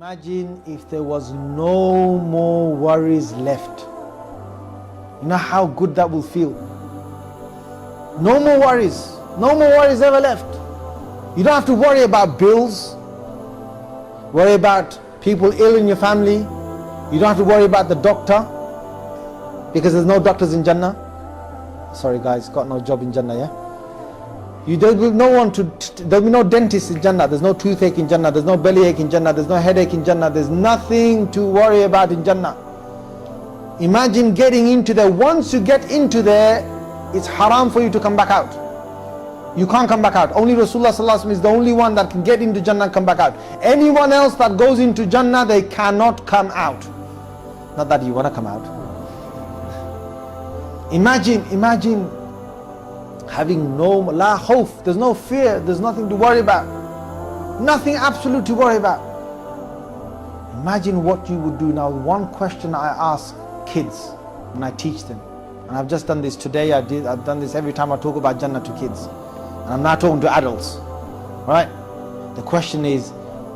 Imagine if there was no more worries left. You know how good that will feel. No more worries. No more worries ever left. You don't have to worry about bills. Worry about people ill in your family. You don't have to worry about the doctor, because there's no doctors in Jannah. Sorry guys, got no job in Jannah, yeah? There'll be no dentist in Jannah. There's no toothache in Jannah. There's no bellyache in Jannah. There's no headache in Jannah. There's nothing to worry about in Jannah. Imagine getting into there. Once you get into there, it's haram for you to come back out. You can't come back out. Only Rasulullah sallallahu alaihi wasallam is the only one that can get into Jannah and come back out. Anyone else that goes into Jannah, they cannot come out. Not that you want to come out. Imagine having no la khawf, there's no fear, there's nothing to worry about, nothing absolute to worry about. Imagine what you would do. Now, one question I ask kids when I teach them, and I've just done this today, I've done this every time I talk about Jannah to kids, and I'm now talking to adults, right? The question is,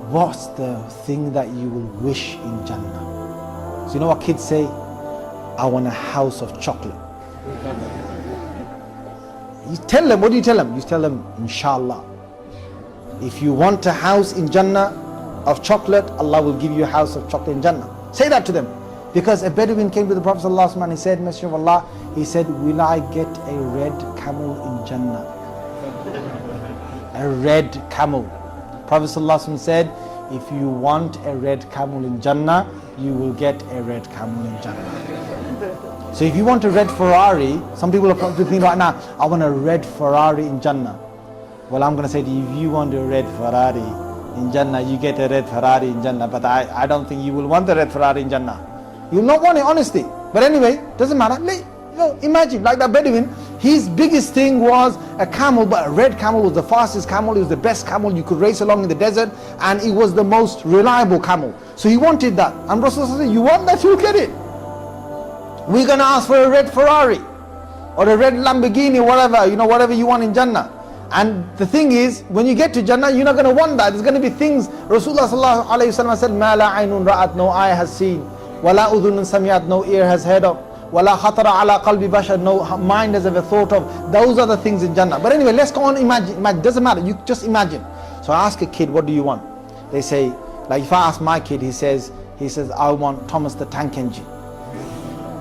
what's the thing that you will wish in Jannah? So you know what kids say? I want a house of chocolate. You tell them, what do you tell them? You tell them, Inshallah. If you want a house in Jannah of chocolate, Allah will give you a house of chocolate in Jannah. Say that to them. Because a Bedouin came to the Prophet ﷺ and he said, Messenger of Allah, he said, will I get a red camel in Jannah? A red camel. Prophet ﷺ said, if you want a red camel in Jannah, you will get a red camel in Jannah. So if you want a red Ferrari, some people are probably thinking right now, I want a red Ferrari in Jannah. Well, I'm going to say to you, if you want a red Ferrari in Jannah, you get a red Ferrari in Jannah. But I don't think you will want a red Ferrari in Jannah. You will not want it, honestly. But anyway, doesn't matter. Imagine, like that Bedouin, his biggest thing was a camel, but a red camel was the fastest camel, it was the best camel you could race along in the desert, and it was the most reliable camel. So he wanted that. And Rasulullah said, you want that, you'll get it. We're going to ask for a red Ferrari or a red Lamborghini, whatever you want in Jannah. And the thing is, when you get to Jannah, you're not going to want that. There's going to be things. Rasulullah sallallahu alayhi wa sallam said, مَا لَا عَيْنٌ رَأَتْ, no eye has seen, وَلَا أُذُنٌ سَمِعَتْ, no ear has heard of, وَلَا خَطَرَ عَلَى قَلْبِ بَشَرٍ, no mind has ever thought of. Those are the things in Jannah. But anyway, let's go on, imagine. Doesn't matter, you just imagine. So I ask a kid, what do you want? They say, like if I ask my kid, he says, I want Thomas the Tank Engine.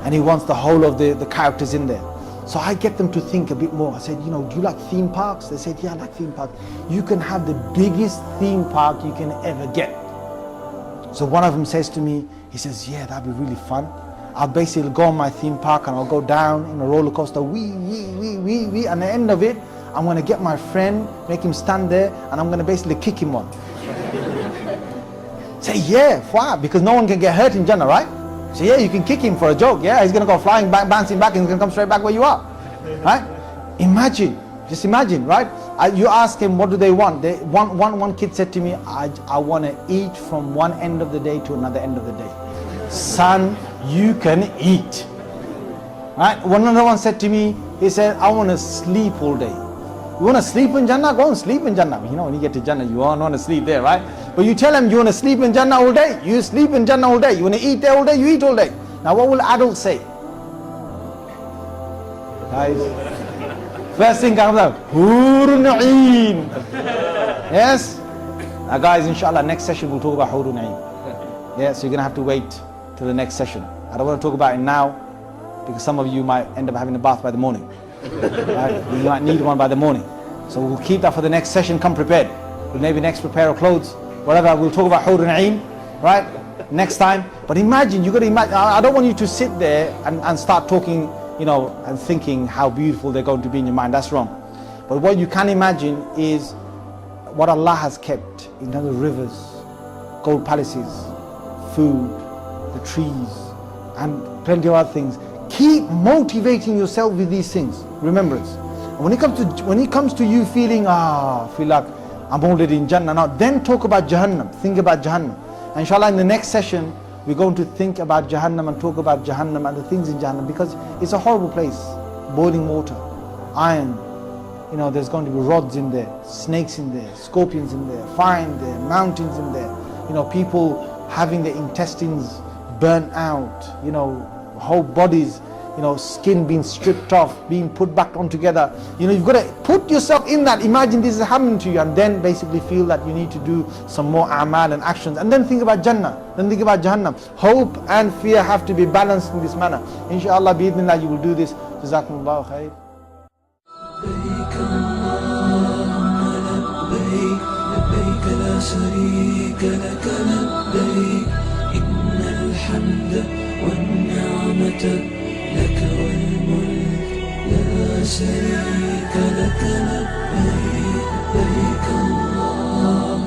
And he wants the whole of the characters in there. So I get them to think a bit more. I said, do you like theme parks? They said, yeah, I like theme parks. You can have the biggest theme park you can ever get. So one of them says to me, he says, yeah, that'd be really fun. I'll basically go on my theme park and I'll go down in a roller coaster, and at the end of it, I'm going to get my friend, make him stand there, and I'm going to basically kick him one. Say, yeah, why? Because no one can get hurt in Jannah, right? So yeah, you can kick him for a joke. Yeah, he's going to go flying back, bouncing back, and he's going to come straight back where you are. Right? Just imagine, right? You ask him, what do they want? One kid said to me, I want to eat from one end of the day to another end of the day. Son, you can eat. Right? Another one said to me, he said, I want to sleep all day. You want to sleep in Jannah? Go and sleep in Jannah. When you get to Jannah, you don't want to sleep there, right? But you tell them you want to sleep in Jannah all day, you sleep in Jannah all day. You want to eat there all day, you eat all day. Now what will adults say? Guys, first thing comes out, Hurun Ain. Yes? Now guys, inshallah, next session we'll talk about Hurun Ain. Yeah, so you're going to have to wait till the next session. I don't want to talk about it now, because some of you might end up having a bath by the morning. Right? You might need one by the morning. So we'll keep that for the next session. Come prepared. We'll maybe next prepare our clothes, whatever. We'll talk about Hurun Ain, right? Next time. But imagine, you got to imagine. I don't want you to sit there and start talking, and thinking how beautiful they're going to be in your mind. That's wrong. But what you can imagine is what Allah has kept in terms of rivers, gold palaces, food, the trees, and plenty of other things. Keep motivating yourself with these things, remembrance. And when it comes to you feeling, feel like I'm already in Jannah now, then talk about Jahannam, think about Jahannam. And inshallah in the next session, we're going to think about Jahannam and talk about Jahannam and the things in Jahannam, because it's a horrible place. Boiling water, iron, there's going to be rods in there, snakes in there, scorpions in there, fire in there, mountains in there, people having their intestines burnt out, whole bodies, skin being stripped off, being put back on together. You've got to put yourself in that. Imagine this is happening to you, and then basically feel that you need to do some more a'mal and actions, and then think about Jannah, then think about Jahannam. Hope and fear have to be balanced in this manner. Inshallah, bi'idhnillah, you will do this. Jazakumullahu khair. لبيك اللهم لبيك لبيك لا شريك لك لبيك إن الحمد والنعمة لك والملك لا شريك لك لبيك لبيك اللهم